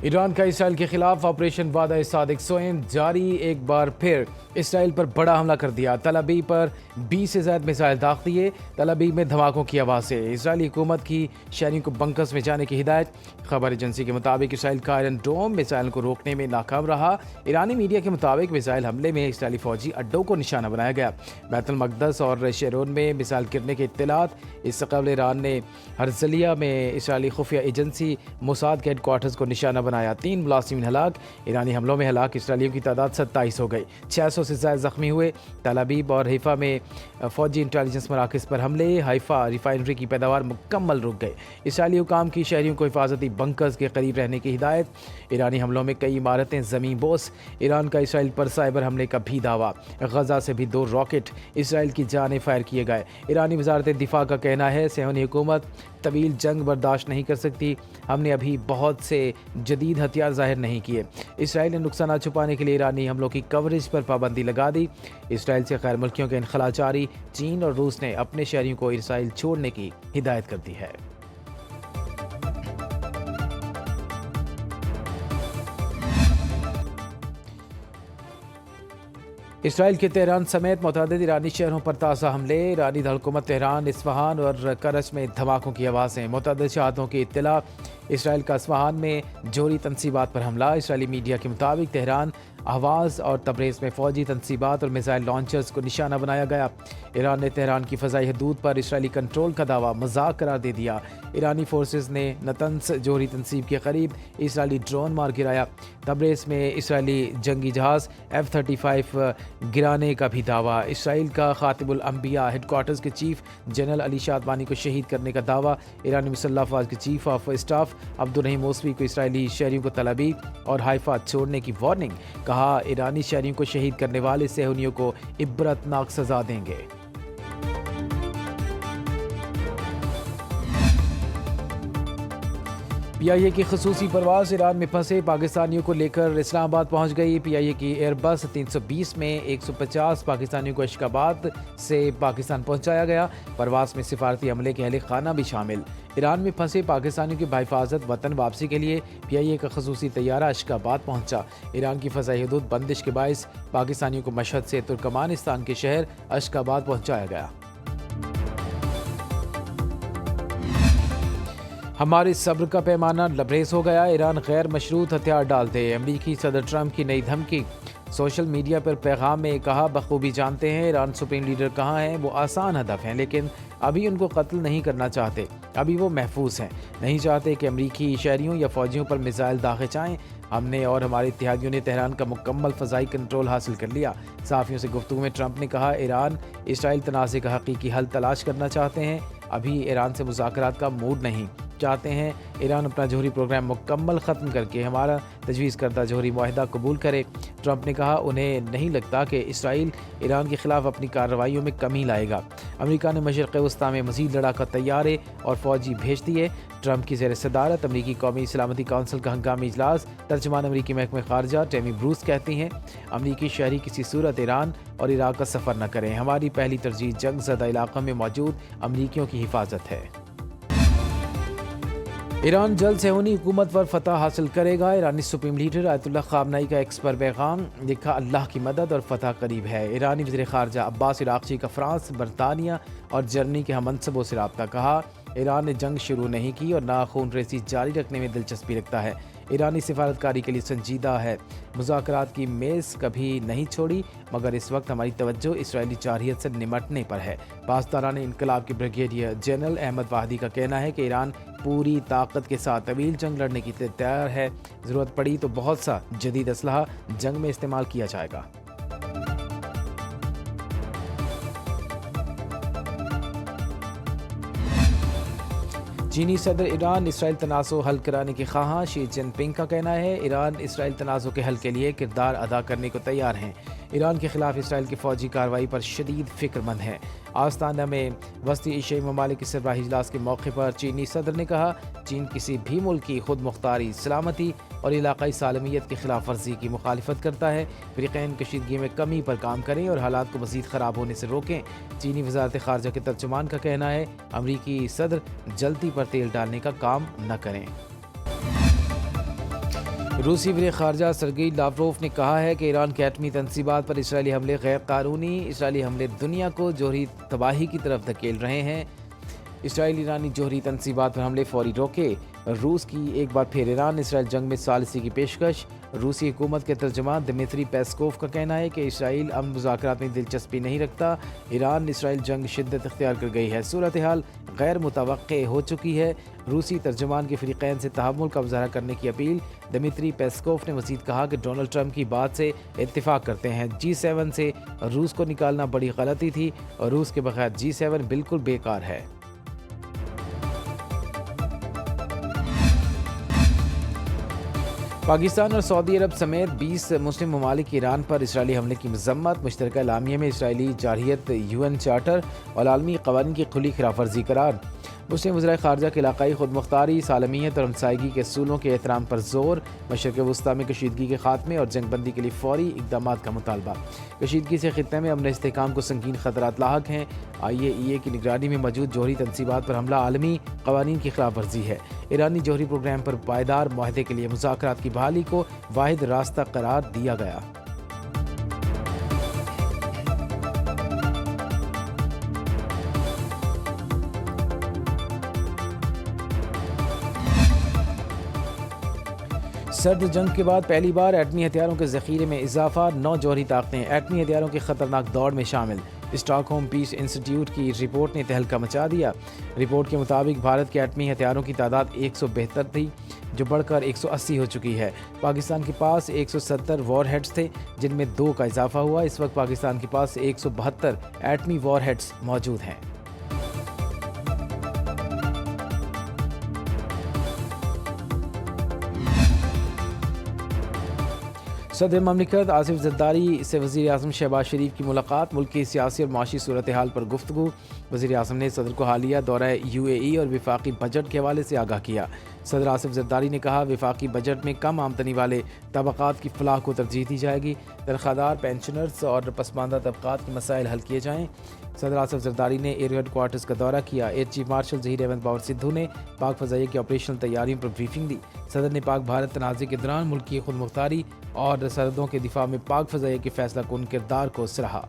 ایران کا اسرائیل کے خلاف آپریشن وعدہ صادق سوئم جاری، ایک بار پھر اسرائیل پر بڑا حملہ کر دیا۔ تل ابیب پر 20 سے زائد میزائل داغ دیے۔ تل ابیب میں دھماکوں کی آوازیں، اسرائیلی حکومت کی شہریوں کو بنکرز میں جانے کی ہدایت۔ خبر ایجنسی کے مطابق اسرائیل کا آئرن ڈوم میزائل کو روکنے میں ناکام رہا۔ ایرانی میڈیا کے مطابق میزائل حملے میں اسرائیلی فوجی اڈوں کو نشانہ بنایا گیا۔ بیت المقدس اور شیرون میں میزائل گرنے کے اطلاعات۔ اس سے قبل ایران نے ہرزلیہ میں اسرائیلی خفیہ ایجنسی موساد کے ہیڈ کوارٹرز کو نشانہ بنایا۔ 3 ملازمین ہلاک۔ ایرانی حملوں میں ہلاک اسرائیلیوں کی تعداد 27 ہو گئی، 600 سے زائد زخمی ہوئے۔ تل ابیب اور حیفا میں فوجی انٹیلیجنس مراکز پر حملے۔ حیفا ریفائنری کی پیداوار مکمل رک گئی۔ اسرائیلی حکام کی شہریوں کو حفاظتی بنکرز کے قریب رہنے کی ہدایت۔ ایرانی حملوں میں کئی عمارتیں زمین بوس۔ ایران کا اسرائیل پر سائبر حملے کا بھی دعویٰ۔ غزہ سے بھی 2 راکٹ اسرائیل کی جانب فائر کیے گئے۔ ایرانی وزارت دفاع کا کہنا ہے صہیونی حکومت طویل جنگ برداشت نہیں کر سکتی، ہم نے ابھی بہت سے جدید ہتھیار ظاہر نہیں کیے۔ اسرائیل نے نقصانات چھپانے کے لیے ایرانی حملوں کی کوریج پر پابندی لگا دی۔ اسرائیل سے غیر ملکیوں کا انخلاء جاری۔ چین اور روس نے اپنے شہریوں کو اسرائیل چھوڑنے کی ہدایت کر دی ہے۔ اسرائیل کے تہران سمیت متعدد ایرانی شہروں پر تازہ حملے۔ ایرانی دارالحکومت تہران، اصفہان اور کرچ میں دھماکوں کی آوازیں، متعدد شہادتوں کی اطلاع۔ اسرائیل کا اصفہان میں جوہری تنصیبات پر حملہ۔ اسرائیلی میڈیا کے مطابق تہران، اہواز اور تبریز میں فوجی تنصیبات اور میزائل لانچرز کو نشانہ بنایا گیا۔ ایران نے تہران کی فضائی حدود پر اسرائیلی کنٹرول کا دعویٰ مذاق قرار دے دیا۔ ایرانی فورسز نے نتنز جوہری تنصیب کے قریب اسرائیلی ڈرون مار گرایا۔ تبریز میں اسرائیلی جنگی جہاز F-35 گرانے کا بھی دعویٰ۔ اسرائیل کا خاتم الانبیاء ہیڈ کوارٹرز کے چیف جنرل علی شادمانی کو شہید کرنے کا دعویٰ۔ ایرانی مسلح افواج کے chief of staff Abdul Rahim Moosavi کو اسرائیلی شہریوں کو تل ابیب اور حیفا چھوڑنے کی وارننگ۔ کہا ایرانی شہریوں کو شہید کرنے والے صہیونیوں کو عبرتناک سزا دیں گے۔ پی آئی اے کی خصوصی پرواز ایران میں پھنسے پاکستانیوں کو لے کر اسلام آباد پہنچ گئی۔ پی آئی اے کی ایئر بس 320 میں 150 پاکستانیوں کو اشکاباد سے پاکستان پہنچایا گیا۔ پرواز میں سفارتی عملے کے اہل خانہ بھی شامل۔ ایران میں پھنسے پاکستانیوں کی بحفاظت وطن واپسی کے لیے پی آئی اے کا خصوصی طیارہ اشکاباد پہنچا۔ ایران کی فضائی حدود بندش کے باعث پاکستانیوں کو مشہد سے ترکمانستان کے شہر اشکاباد پہنچایا گیا۔ ہمارے صبر کا پیمانہ لبریز ہو گیا، ایران غیر مشروط ہتھیار ڈال دے۔ امریکی صدر ٹرمپ کی نئی دھمکی۔ سوشل میڈیا پر پیغام میں کہا بخوبی جانتے ہیں ایران سپریم لیڈر کہاں ہیں، وہ آسان ہدف ہیں لیکن ابھی ان کو قتل نہیں کرنا چاہتے، ابھی وہ محفوظ ہیں، نہیں چاہتے کہ امریکی شہریوں یا فوجیوں پر میزائل داغے جائیں۔ ہم نے اور ہمارے اتحادیوں نے تہران کا مکمل فضائی کنٹرول حاصل کر لیا۔ صحافیوں سے گفتگو میں ٹرمپ نے کہا ایران اسرائیل تنازع کا حقیقی حل تلاش کرنا چاہتے ہیں، ابھی ایران سے مذاکرات کا موڈ نہیں، چاہتے ہیں ایران اپنا جوہری پروگرام مکمل ختم کر کے ہمارا تجویز کردہ جوہری معاہدہ قبول کرے۔ ٹرمپ نے کہا انہیں نہیں لگتا کہ اسرائیل ایران کے خلاف اپنی کارروائیوں میں کمی لائے گا۔ امریکہ نے مشرق وسطیٰ میں مزید لڑاکا طیارے اور فوجی بھیج دیے۔ ٹرمپ کی زیر صدارت امریکی قومی سلامتی کونسل کا ہنگامی اجلاس۔ ترجمان امریکی محکمہ خارجہ ٹیمی بروس کہتی ہیں امریکی شہری کسی صورت ایران اور عراق کا سفر نہ کریں، ہماری پہلی ترجیح جنگ زدہ علاقوں میں موجود امریکیوں کی حفاظت ہے۔ ایران جلد صہیونی حکومت پر فتح حاصل کرے گا، ایرانی سپریم لیڈر آیت اللہ خامنئی کا ایکس پر پیغام، لکھا اللہ کی مدد اور فتح قریب ہے۔ ایرانی وزیر خارجہ عباس عراقچی کا فرانس، برطانیہ اور جرمنی کے ہم منصبوں سے رابطہ۔ کہا ایران نے جنگ شروع نہیں کی اور نہ خون ریزی جاری رکھنے میں دلچسپی رکھتا ہے، ایرانی سفارتکاری کے لیے سنجیدہ ہے، مذاکرات کی میز کبھی نہیں چھوڑی، مگر اس وقت ہماری توجہ اسرائیلی جارحیت سے نمٹنے پر ہے۔ پاسداران انقلاب کے بریگیڈیئر جنرل احمد واحدی کا کہنا ہے کہ ایران پوری طاقت کے ساتھ طویل جنگ لڑنے کی تیار ہے، ضرورت پڑی تو بہت سا جدید اسلحہ جنگ میں استعمال کیا جائے گا۔ چینی صدر ایران اسرائیل تنازع حل کرانے کے خواہاں، شی جن پنگ کا کہنا ہے ایران اسرائیل تنازع کے حل کے لیے کردار ادا کرنے کو تیار ہیں، ایران کے خلاف اسرائیل کی فوجی کارروائی پر شدید فکر مند ہے۔ آستانہ میں وسطی ایشیائی ممالک کے سربراہی اجلاس کے موقع پر چینی صدر نے کہا چین کسی بھی ملک کی خود مختاری، سلامتی اور علاقائی سالمیت کی خلاف ورزی کی مخالفت کرتا ہے، فریقین کشیدگی میں کمی پر کام کریں اور حالات کو مزید خراب ہونے سے روکیں۔ چینی وزارت خارجہ کے ترجمان کا کہنا ہے امریکی صدر جلدی پر تیل ڈالنے کا کام نہ کریں۔ روسی وزیر خارجہ سرگئی لاوروف نے کہا ہے کہ ایران کے ایٹمی تنصیبات پر اسرائیلی حملے غیر قانونی، اسرائیلی حملے دنیا کو جوہری تباہی کی طرف دھکیل رہے ہیں۔ اسرائیل ایرانی جوہری تنصیبات پر حملے فوری روکے۔ روس کی ایک بار پھر ایران اسرائیل جنگ میں ثالثی کی پیشکش۔ روسی حکومت کے ترجمان دمیتری پیسکوف کا کہنا ہے کہ اسرائیل امن مذاکرات میں دلچسپی نہیں رکھتا۔ ایران اسرائیل جنگ شدت اختیار کر گئی ہے، صورتحال غیر متوقع ہو چکی ہے۔ روسی ترجمان کے فریقین سے تحمل کا مظاہرہ کرنے کی اپیل۔ دمیتری پیسکوف نے مزید کہا کہ ڈونلڈ ٹرمپ کی بات سے اتفاق کرتے ہیں، G7 سے روس کو نکالنا بڑی غلطی تھی اور روس کے بغیر G7 بالکل بیکار ہے۔ پاکستان اور سعودی عرب سمیت 20 مسلم ممالک ایران پر اسرائیلی حملے کی مذمت۔ مشترکہ اعلامیہ میں اسرائیلی جارحیت UN چارٹر اور عالمی قوانین کی کھلی خلاف ورزی قرار۔ مسلم وزرائے خارجہ کے علاقائی خود مختاری، سالمیت اور ہمسائیگی کے اصولوں کے احترام پر زور۔ مشرق وسطیٰ میں کشیدگی کے خاتمے اور جنگ بندی کے لیے فوری اقدامات کا مطالبہ۔ کشیدگی سے خطے میں امن استحکام کو سنگین خطرات لاحق ہیں۔ IAEA کی نگرانی میں موجود جوہری تنصیبات پر حملہ عالمی قوانین کی خلاف ورزی ہے۔ ایرانی جوہری پروگرام پر پائیدار معاہدے کے لیے مذاکرات کی بحالی کو واحد راستہ قرار دیا گیا۔ سرد جنگ کے بعد پہلی بار ایٹمی ہتھیاروں کے ذخیرے میں اضافہ۔ 9 جوہری طاقتیں ایٹمی ہتھیاروں کی خطرناک دوڑ میں شامل۔ اسٹاک ہوم پیس انسٹی ٹیوٹ کی رپورٹ نے تہلکہ مچا دیا۔ رپورٹ کے مطابق بھارت کے ایٹمی ہتھیاروں کی تعداد 172 تھی، جو بڑھ کر 180 ہو چکی ہے۔ پاکستان کے پاس 170 وار ہیڈز تھے، جن میں 2 کا اضافہ ہوا۔ اس وقت پاکستان کے پاس 172 ایٹمی وار ہیڈز موجود ہیں۔ صدر مملکت آصف زرداری سے وزیر اعظم شہباز شریف کی ملاقات۔ ملک کی سیاسی اور معاشی صورتحال پر گفتگو۔ وزیر اعظم نے صدر کو حالیہ دورہ UAE اور وفاقی بجٹ کے حوالے سے آگاہ کیا۔ صدر آصف زرداری نے کہا وفاقی بجٹ میں کم آمدنی والے طبقات کی فلاح کو ترجیح دی جائے گی، تنخواہدار، پینشنرز اور پسماندہ طبقات کے مسائل حل کیے جائیں۔ صدر آصف زرداری نے ایئر ہیڈ کوارٹرز کا دورہ کیا۔ Air chief marshal Zaheer Ahmed Babar Sidhu نے پاک فضائیہ کی آپریشنل تیاریوں پر بریفنگ دی۔ صدر نے پاک بھارت تنازع کے دوران ملک کی خود مختاری اور سرحدوں کے دفاع میں پاک فضائیہ کے فیصلہ کن کردار کو سراہا۔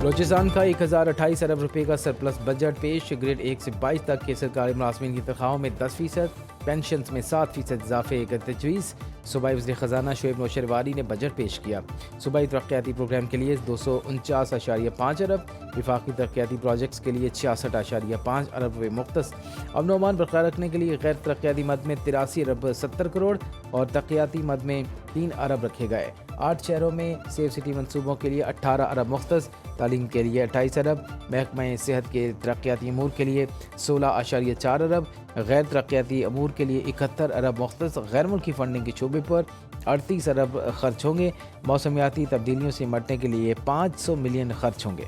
بلوچستان کا 1028 ارب روپے کا سرپلس بجٹ پیش۔ گریڈ 1 سے 22 تک کے سرکاری ملازمین کی تنخواہوں میں 10%، پینشنز میں 7% اضافے کا تجویز۔ صوبائی وزیر خزانہ شعیب نوشرواری نے بجٹ پیش کیا۔ صوبائی ترقیاتی پروگرام کے لیے 249.5 ارب، وفاقی ترقیاتی پروجیکٹس کے لیے 66.5 ارب روپے مختص۔ امن و امان برقرار رکھنے کے لیے غیر ترقیاتی مد میں 83 ارب 70 کروڑ اور ترقیاتی مد میں 3 ارب رکھے گئے۔ 8 شہروں میں سیف سٹی منصوبوں کے لیے 18 ارب مختص، تعلیم کے لیے 28 ارب، محکمہ صحت کے ترقیاتی امور کے لیے 16.4 ارب، غیر ترقیاتی امور کے لیے 71 ارب مختص۔ غیر ملکی فنڈنگ کے شعبے پر 38 ارب خرچ ہوں گے۔ موسمیاتی تبدیلیوں سے نمٹنے کے لیے 500 ملین خرچ ہوں گے۔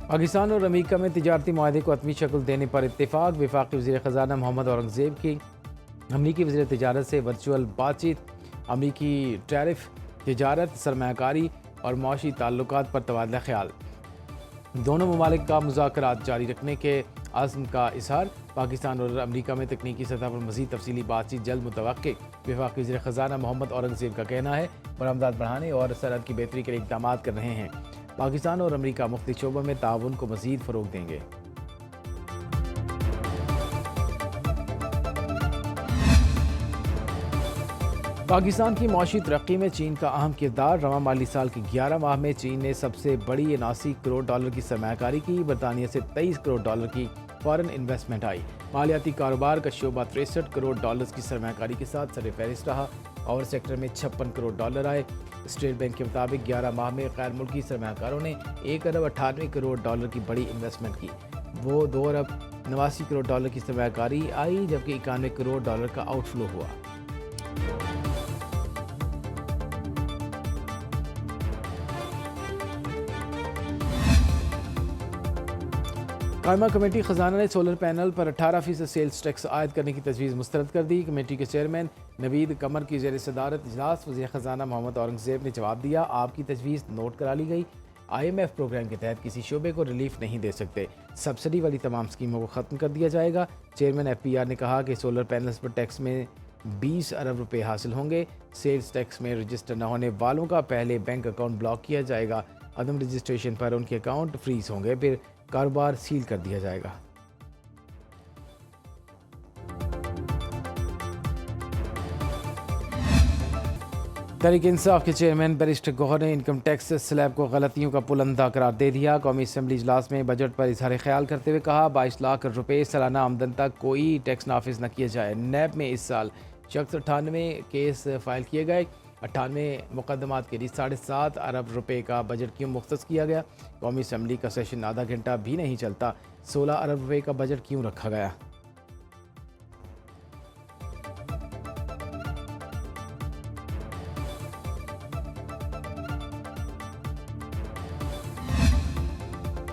پاکستان اور امریکہ میں تجارتی معاہدے کو حتمی شکل دینے پر اتفاق۔ وفاقی وزیر خزانہ محمد اورنگزیب کی امریکی وزیر تجارت سے ورچوئل بات چیت۔ امریکی ٹیرف، تجارت، سرمایہ کاری اور معاشی تعلقات پر تبادلہ خیال۔ دونوں ممالک کا مذاکرات جاری رکھنے کے عزم کا اظہار۔ پاکستان اور امریکہ میں تکنیکی سطح پر مزید تفصیلی بات چیت جلد متوقع۔ وفاقی وزیر خزانہ محمد اورنگزیب کا کہنا ہے برآمدات بڑھانے اور سرحد کی بہتری کے لیے اقدامات کر رہے ہیں۔ پاکستان اور امریکہ مختلف شعبوں میں تعاون کو مزید فروغ دیں گے۔ پاکستان کی معاشی ترقی میں چین کا اہم کردار۔ رواں مالی سال کے 11 ماہ میں چین نے سب سے بڑی 79 کروڑ ڈالر کی سرمایہ کاری کی۔ برطانیہ سے 23 کروڑ ڈالر کی فارن انویسٹمنٹ آئی۔ مالیاتی کاروبار کا شعبہ 63 کروڑ ڈالرز کی سرمایہ کاری کے ساتھ سر فہرست رہا۔ اور سیکٹر میں 56 کروڑ ڈالر آئے۔ اسٹیٹ بینک کے مطابق 11 ماہ میں غیر ملکی سرمایہ کاروں نے 1 ارب 98 کروڑ ڈالر کی بڑی انویسٹمنٹ کی۔ وہ 2 ارب 89 کروڑ ڈالر کی سرمایہ کاری آئی، جبکہ 91 کروڑ ڈالر کا آؤٹ فلو ہوا۔ قائمہ کمیٹی خزانہ نے سولر پینل پر 18% سیلز ٹیکس عائد کرنے کی تجویز مسترد کر دی۔ کمیٹی کے چیئرمین نوید قمر کی زیر صدارت اجلاس وزیر خزانہ محمد اورنگزیب نے جواب دیا، آپ کی تجویز نوٹ کرا لی گئی۔ IMF پروگرام کے تحت کسی شعبے کو ریلیف نہیں دے سکتے، سبسڈی والی تمام اسکیموں کو ختم کر دیا جائے گا۔ چیئرمین FPR نے کہا کہ سولر پینلز پر ٹیکس میں 20 ارب روپے حاصل ہوں گے۔ سیلز ٹیکس میں رجسٹر نہ ہونے والوں کا پہلے بینک اکاؤنٹ بلاک کیا جائے گا، عدم رجسٹریشن پر ان کے اکاؤنٹ فریز ہوں گے، پھر کاروبار سیل کر دیا جائے گا۔ تحریک انصاف کے چیئرمین بیرسٹر گوہر نے انکم ٹیکس سلیب کو غلطیوں کا پل اندھا قرار دے دیا۔ قومی اسمبلی اجلاس میں بجٹ پر اظہار خیال کرتے ہوئے کہا 22 لاکھ روپے سالانہ آمدن تک کوئی ٹیکس نافذ نہ کیا جائے۔ نیب میں اس سال 98 کیس فائل کیے گئے، 98 مقدمات کے لیے 7.5 ارب روپے کا بجٹ کیوں مختص کیا گیا؟ قومی اسمبلی کا سیشن آدھا گھنٹہ بھی نہیں چلتا، 16 ارب روپے کا بجٹ کیوں رکھا گیا؟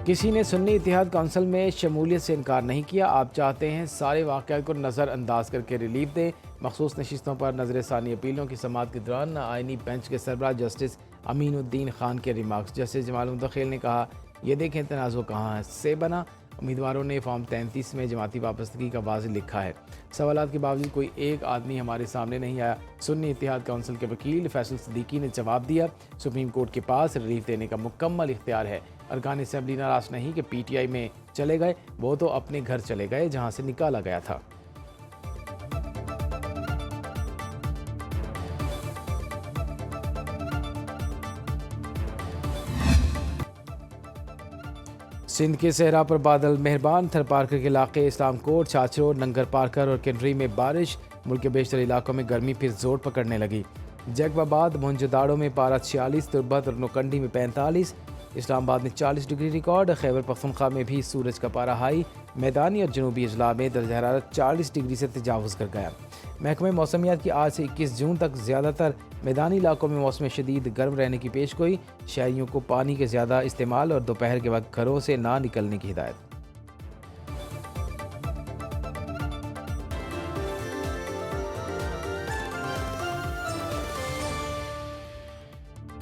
کسی نے سنی اتحاد کونسل میں شمولیت سے انکار نہیں کیا، آپ چاہتے ہیں سارے واقعات کو نظر انداز کر کے ریلیف دیں۔ مخصوص نشستوں پر نظر ثانی اپیلوں کی سماعت کے دوران آئینی بینچ کے سربراہ جسٹس امین الدین خان کے ریمارکس۔ جسٹس جمال مدخیل نے کہا، یہ دیکھیں تنازع کہاں سے بنا، امیدواروں نے فارم 33 میں جماعتی وابستگی کا واضح لکھا ہے۔ سوالات کے باوجود کوئی ایک آدمی ہمارے سامنے نہیں آیا۔ سنی اتحاد کونسل کے وکیل فیصل صدیقی نے جواب دیا، سپریم کورٹ کے پاس ریلیف دینے کا مکمل اختیار ہے۔ ارکان اسمبلی ناراض نہیں کہ PTI میں چلے گئے، وہ تو اپنے گھر چلے گئے جہاں سے نکالا گیا تھا۔ سندھ کے صحرا پر بادل مہربان، تھر پارکر کے علاقے اسلام کوٹ، چھاچرو، ننگر پارکر اور کنڈری میں بارش۔ ملک کے بیشتر علاقوں میں گرمی پھر زور پکڑنے لگی۔ جیکب آباد، موہنجو-داڑو میں پارہ 46، تربت اور نوکنڈی میں 45، اسلام آباد میں 40 ڈگری ریکارڈ۔ خیبر پختونخوا میں بھی سورج کا پارہ ہائی، میدانی اور جنوبی اضلاع میں درجہ حرارت 40 ڈگری سے تجاوز کر گیا۔ محکمہ موسمیات کی آج سے 21 جون تک زیادہ تر میدانی علاقوں میں موسم شدید گرم رہنے کی پیش گوئی۔ شہریوں کو پانی کے زیادہ استعمال اور دوپہر کے وقت گھروں سے نہ نکلنے کی ہدایت۔